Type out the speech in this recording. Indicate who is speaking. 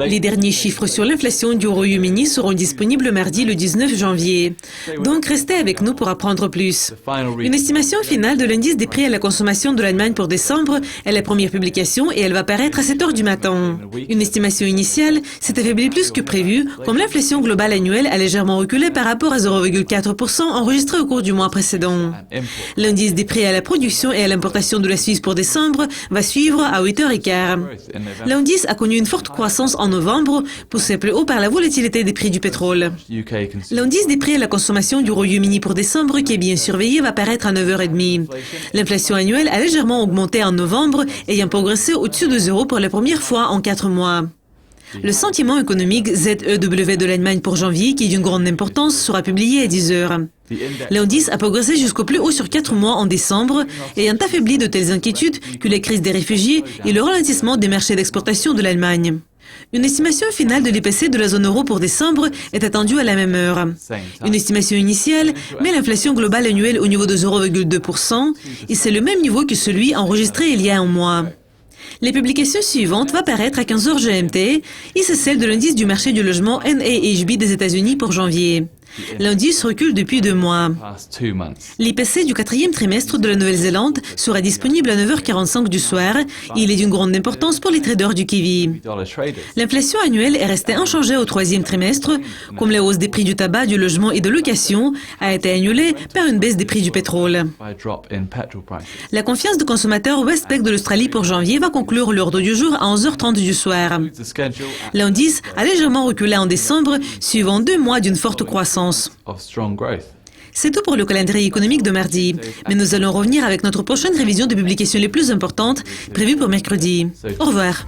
Speaker 1: Les derniers chiffres sur l'inflation du Royaume-Uni seront disponibles mardi le 19 janvier. Donc restez avec nous pour apprendre plus. Une estimation finale de l'indice des prix à la consommation de l'Allemagne pour décembre est la première publication et elle va paraître à 7 heures du matin. Une estimation initiale s'est affaiblie plus que prévu, comme l'inflation globale annuelle a légèrement reculé par rapport à 0,4% enregistré au cours du mois précédent. L'indice des prix à la production et à l'importation de la Suisse pour décembre va suivre à 8h15. L'indice a connu une forte croissance en novembre, poussé plus haut par la volatilité des prix du pétrole. L'indice des prix à la consommation du Royaume-Uni pour décembre, qui est bien surveillé, va paraître à 9h30. L'inflation annuelle a légèrement augmenté en novembre, ayant progressé au-dessus de 0 pour la première fois en 4 mois. Le sentiment économique ZEW de l'Allemagne pour janvier, qui est d'une grande importance, sera publié à 10h. L'indice a progressé jusqu'au plus haut sur 4 mois en décembre, ayant affaibli de telles inquiétudes que la crise des réfugiés et le ralentissement des marchés d'exportation de l'Allemagne. Une estimation finale de l'IPC de la zone euro pour décembre est attendue à la même heure. Une estimation initiale met l'inflation globale annuelle au niveau de 0,2% et c'est le même niveau que celui enregistré il y a un mois. Les publications suivantes vont paraître à 15h GMT et c'est celle de l'indice du marché du logement NAHB des États-Unis pour janvier. L'indice recule depuis 2 mois. L'IPC du 4e trimestre de la Nouvelle-Zélande sera disponible à 9h45 du soir et il est d'une grande importance pour les traders du kiwi. L'inflation annuelle est restée inchangée au 3e trimestre, comme la hausse des prix du tabac, du logement et de location a été annulée par une baisse des prix du pétrole. La confiance de consommateurs Westpac de l'Australie pour janvier va conclure l'ordre du jour à 11h30 du soir. L'indice a légèrement reculé en décembre, suivant 2 mois d'une forte croissance. C'est tout pour le calendrier économique de mardi. Mais nous allons revenir avec notre prochaine révision des publications les plus importantes, prévues pour mercredi. Au revoir.